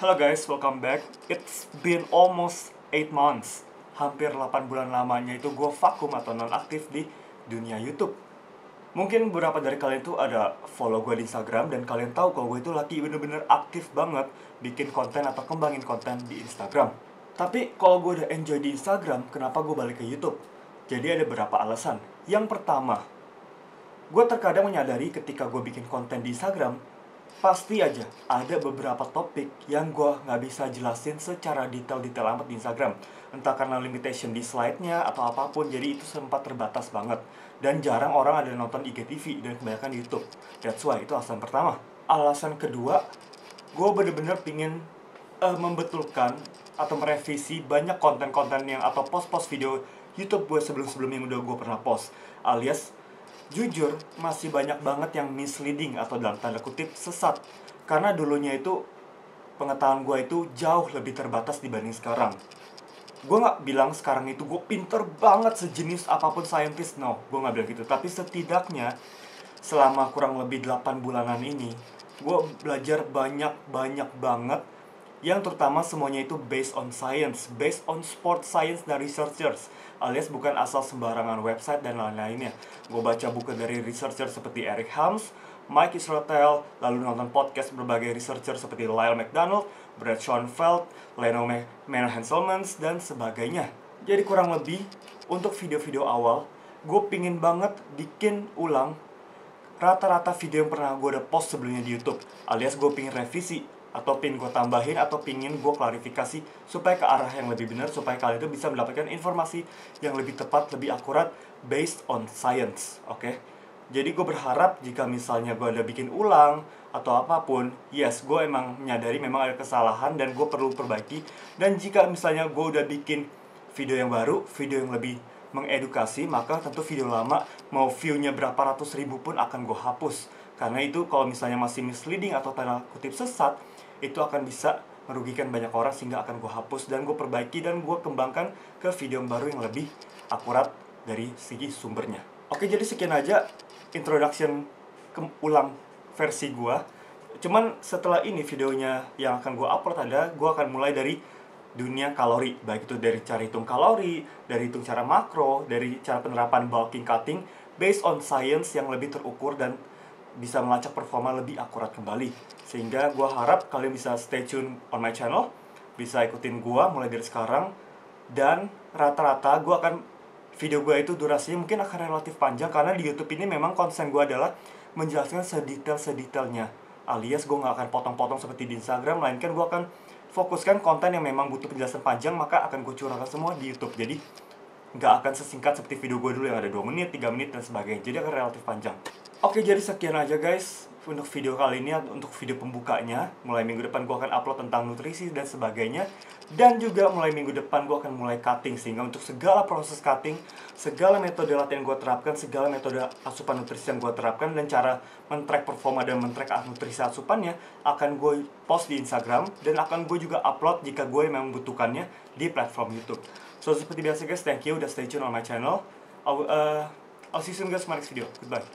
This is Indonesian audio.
Hello guys, welcome back. It's been almost 8 months. Hampir 8 bulan lamanya itu gue vakum atau non-aktif di dunia YouTube. Mungkin beberapa dari kalian tuh ada follow gue di Instagram dan kalian tahu kalau gue itu lagi bener-bener aktif banget bikin konten atau kembangin konten di Instagram. Tapi kalau gue udah enjoy di Instagram, kenapa gue balik ke YouTube? Jadi ada beberapa alasan. Yang pertama, gue terkadang menyadari ketika gue bikin konten di Instagram, pasti aja ada beberapa topik yang gue nggak bisa jelasin secara detail-detail amat di Instagram. Entah karena limitation di slide-nya atau apapun, jadi itu sempat terbatas banget. Dan jarang orang ada yang nonton IGTV dan kebanyakan di YouTube. That's why, itu alasan pertama. Alasan kedua, gue bener-bener pingin membetulkan atau merevisi banyak konten-konten yang atau post-post video YouTube gue sebelum-sebelumnya yang udah gue pernah post. Alias, jujur, masih banyak banget yang misleading atau dalam tanda kutip sesat. Karena dulunya itu pengetahuan gue itu jauh lebih terbatas dibanding sekarang. Gue gak bilang sekarang itu gue pinter banget sejenis apapun scientist. No, gue gak bilang gitu. Tapi setidaknya selama kurang lebih 8 bulanan ini, gue belajar banyak banget. Yang terutama semuanya itu based on science, based on sport science dari researchers, alias bukan asal sembarangan website dan lain-lainnya. Gue baca buku dari researcher seperti Eric Helms, Mike Israetel, lalu nonton podcast berbagai researcher seperti Lyle McDonald, Brad Schoenfeld, Leno Hanselmans, dan sebagainya. Jadi kurang lebih, untuk video-video awal, gue pingin banget bikin ulang rata-rata video yang pernah gue udah post sebelumnya di YouTube. Alias gue pingin revisi, atau pingin gue tambahin, atau pingin gue klarifikasi supaya ke arah yang lebih benar, supaya kalian itu bisa mendapatkan informasi yang lebih tepat, lebih akurat, based on science, oke? Jadi gue berharap jika misalnya gue ada bikin ulang atau apapun, yes, gue emang menyadari memang ada kesalahan dan gue perlu perbaiki. Dan jika misalnya gue udah bikin video yang baru, video yang lebih mengedukasi, maka tentu video lama, mau view-nya berapa ratus ribu pun akan gue hapus. Karena itu kalau misalnya masih misleading atau tanda kutip sesat, itu akan bisa merugikan banyak orang sehingga akan gue hapus dan gue perbaiki dan gue kembangkan ke video yang baru yang lebih akurat dari segi sumbernya. Oke, jadi sekian aja introduction ulang versi gue. Cuman setelah ini videonya yang akan gue upload gue akan mulai dari dunia kalori, baik itu dari cara hitung kalori, dari hitung cara makro, dari cara penerapan bulking cutting based on science yang lebih terukur dan bisa melacak performa lebih akurat kembali. Sehingga gue harap kalian bisa stay tune on my channel, bisa ikutin gue mulai dari sekarang. Dan rata-rata gue akan, video gue itu durasinya mungkin akan relatif panjang, karena di YouTube ini memang konsen gue adalah menjelaskan sedetail-sedetailnya. Alias gue gak akan potong-potong seperti di Instagram, melainkan gue akan fokuskan konten yang memang butuh penjelasan panjang, maka akan gue curahkan semua di YouTube. Jadi gak akan sesingkat seperti video gue dulu yang ada 2 menit, 3 menit, dan sebagainya. Jadi akan relatif panjang. Oke, jadi sekian aja guys untuk video kali ini, untuk video pembukanya. Mulai minggu depan gue akan upload tentang nutrisi dan sebagainya. Dan juga mulai minggu depan gue akan mulai cutting. Sehingga untuk segala proses cutting, segala metode latihan gue terapkan, segala metode asupan nutrisi yang gue terapkan, dan cara men-track performa dan men-track nutrisi asupannya akan gue post di Instagram. Dan akan gue juga upload jika gue memang membutuhkannya di platform YouTube. So, seperti biasa guys, thank you udah stay tune on my channel. I'll see you soon guys in my next video. Goodbye.